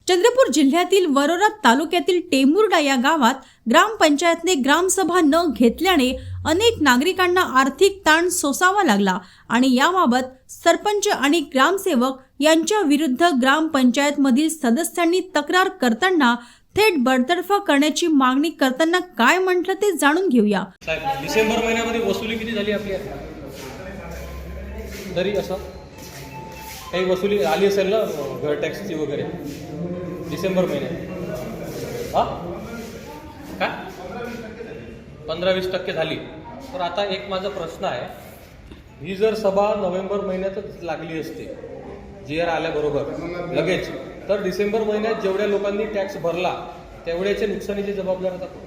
चंद्रपूर जिल्ह्यातील वरोरा तालुक्यातील टेमुर्डा या गावात ग्रामपंचायतने ग्रामसभा न घेतल्याने अनेक नागरिकांना आर्थिक ताण सोसावा लागला आणि याबाबत सरपंच आणि ग्रामसेवक यांच्या विरुद्ध ग्रामपंचायत मधील सदस्यांनी तक्रार करताना थेट बडतर्फ करण्याची मागणी करताना काय म्हटलं ते जाणून घेऊया. साहेब, डिसेंबर महिन्यामध्ये वसुली किती झाली आपली? तरी असं काही वसुली आली असेल ना घर टॅक्सची वगैरे डिसेंबर महिन्यात? हां काय 15-20% झाली. तर आता एक माझा प्रश्न आहे, ही जर सभा नोव्हेंबर महिन्यातच लागली असते जी आर आल्याबरोबर लगेच, तर डिसेंबर महिन्यात जेवढ्या लोकांनी टॅक्स भरला तेवढ्याचे नुकसानीची जबाबदार आता कोण?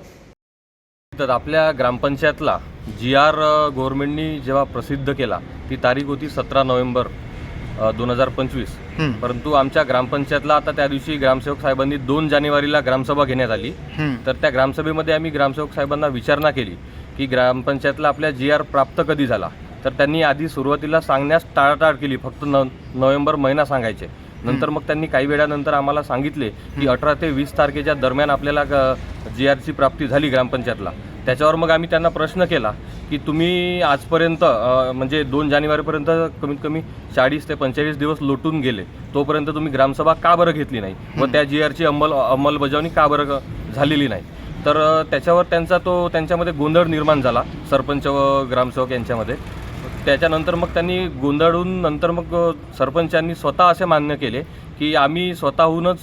तर आपल्या ग्रामपंचायतला जी आर गव्हर्नमेंटनी जेव्हा प्रसिद्ध केला ती तारीख होती 17 नोव्हेंबर 2025. परंतु आमच्या ग्रामपंचायतला आता त्या दिवशी ग्रामसेवक साहेबांनी 2 जानेवारीला ग्रामसभा घेण्यात आली. तर त्या ग्रामसभेमध्ये आम्ही ग्रामसेवक साहेबांना विचारणा केली की ग्रामपंचायतला आपल्या जी आर प्राप्त कधी झाला. तर त्यांनी आधी सुरुवातीला सांगण्यास टाळाटाळ केली, फक्त नोव्हेंबर महिना सांगायचे. नंतर मग त्यांनी काही वेळानंतर आम्हाला सांगितले की 18 ते 20 तारखेच्या दरम्यान आपल्याला जी आरची प्राप्ती झाली ग्रामपंचायतला. त्याच्यावर मग आम्ही त्यांना प्रश्न केला की तुम्ही आजपर्यंत म्हणजे 2 जानेवारीपर्यंत कमीत कमी 40 ते 45 दिवस लोटून गेले, तोपर्यंत तुम्ही ग्रामसभा का बरं घेतली नाही व त्या जी आरची अंमलबजावणी का बरं झालेली नाही. तर त्याच्यावर त्यांच्यामध्ये गोंधळ निर्माण झाला, सरपंच व ग्रामसेवक यांच्यामध्ये. त्याच्यानंतर मग त्यांनी गोंधळून नंतर मग सरपंचांनी स्वतः असे मान्य केले की आम्ही स्वतःहूनच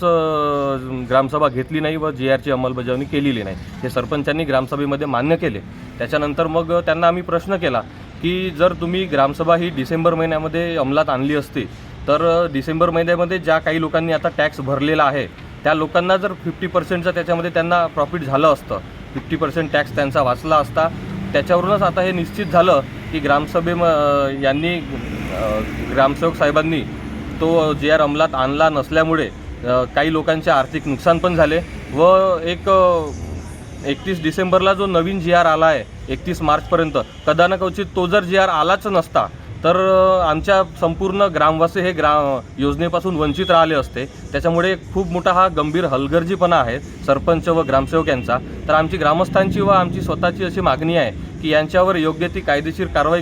ग्रामसभा घेतली नाही व जी आरची अंमलबजावणी केलेली नाही. हे सरपंचांनी ग्रामसभेमध्ये मान्य केले. त्याच्यानंतर मग त्यांना आम्ही प्रश्न केला की जर तुम्ही ग्रामसभा ही डिसेंबर महिन्यामध्ये अंमलात आणली असती तर डिसेंबर महिन्यामध्ये ज्या काही लोकांनी आता टॅक्स भरलेला आहे त्या लोकांना जर 50%चं त्याच्यामध्ये त्यांना प्रॉफिट झालं असतं, 50% टॅक्स त्यांचा वाचला असता. त्याच्यावरूनच आता हे निश्चित झालं की यांनी ग्रामसेवक साहेबांनी तो जी आर अंमलात आणला नसल्यामुळे काही लोकांचे आर्थिक नुकसान पण झाले व 31 डिसेंबरला जो नवीन जी आर आला आहे 31 मार्चपर्यंत, कदाचित तो जर जी आर आलाच नसता तर आमच्या संपूर्ण ग्रामवासी हे योजनेपासून वंचित राहिले असते. त्याच्यामुळे खूप मोठा हा गंभीर हलगर्जीपणा आहे सरपंच व ग्रामसेवक यांचा. तर आमची ग्रामस्थांची व आमची स्वतःची अशी मागणी आहे की यांच्यावर योग्य ती कायदेशीर कारवाई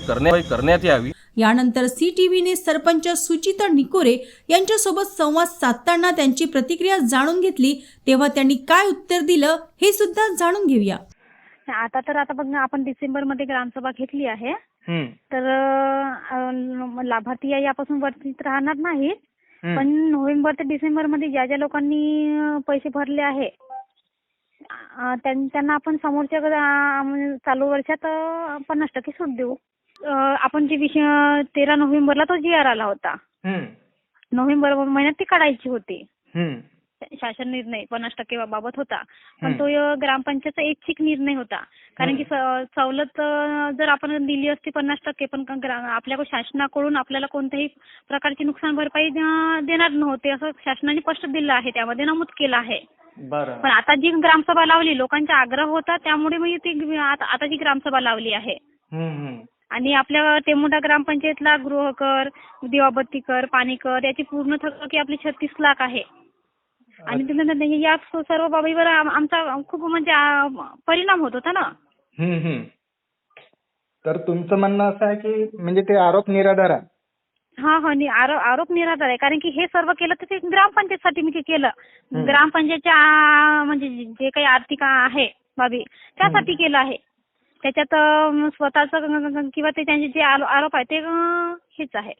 करण्यात यावी. यानंतर CTVने सरपंच सुचिता निकोरे यांच्यासोबत संवाद साधताना त्यांची प्रतिक्रिया जाणून घेतली, तेव्हा त्यांनी काय उत्तर दिलं हे सुद्धा जाणून घेऊया. आता बघ ना, आपण डिसेंबरमध्ये ग्रामसभा घेतली आहे, तर लाभार्थी यापासून वंचित राहणार नाहीत. पण नोव्हेंबर ते डिसेंबरमध्ये ज्या ज्या लोकांनी पैसे भरले आहे त्यांना आपण समोरच्या चालू वर्षात 50% सूट देऊ. आपण जे 13 नोव्हेंबरला तो जी आर आला होता, नोव्हेंबर महिन्यात ती काढायची होती. शासन निर्णय 50% बाबत होता, पण तो ग्रामपंचायतचा ऐच्छिक निर्णय होता. कारण की सवलत जर आपण दिली असती 50%, पण आपल्या शासनाकडून आपल्याला कोणत्याही प्रकारची नुकसान भरपाई देणार नव्हते असं शासनाने स्पष्ट दिलं आहे, त्यामध्ये नमूद केलं आहे. पण आता जी ग्रामसभा लावली, लोकांचा आग्रह होता त्यामुळे मी ती आता जी ग्रामसभा लावली आहे. आणि आपल्या टेमुर्डा ग्रामपंचायतला गृहकर, दिवाबत्ती कर, पाणी कर याची पूर्ण थकबाकी आपली 36 लाख आहे. आणि या सर्व बाबीवर आमचा खूप म्हणजे परिणाम होत होता ना. तर तुमचं म्हणणं असं आहे की म्हणजे ते आरोप निराधार आहे? आरोप निराधार आहे. कारण की हे सर्व केलं तर ते ग्रामपंचायतसाठी मी केलं. ग्रामपंचायतच्या म्हणजे जे काही आर्थिक आहे बाबी त्यासाठी केलं आहे. त्याच्यात स्वतःच किंवा ते त्यांचे जे आरोप आहे ते हेच आहे.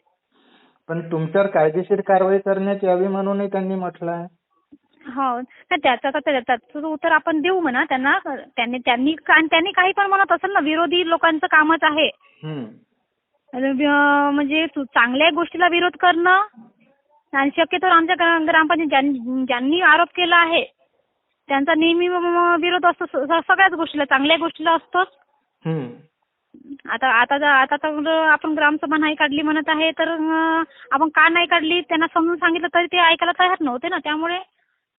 पण तुमच्यावर कायदेशीर कारवाई करण्यात यावी म्हणूनही त्यांनी म्हटलं आहे. हो, त्याचं उत्तर आपण देऊ म्हणा त्यांना. त्यांनी काही पण म्हणत असेल ना, विरोधी लोकांचं कामच आहे. म्हणजे चांगल्या गोष्टीला विरोध करणं आणि शक्यतो आमच्या ग्रामपंचायत ज्यांनी आरोप केला आहे त्यांचा नेहमी विरोध असतो. सगळ्याच गोष्टीला, चांगल्या गोष्टीला असतोच. आता तर आपण ग्रामसभा नाही काढली म्हणत आहे, तर आपण का नाही काढली त्यांना समजून सांगितलं तरी ते ऐकायला तयार नव्हते ना. त्यामुळे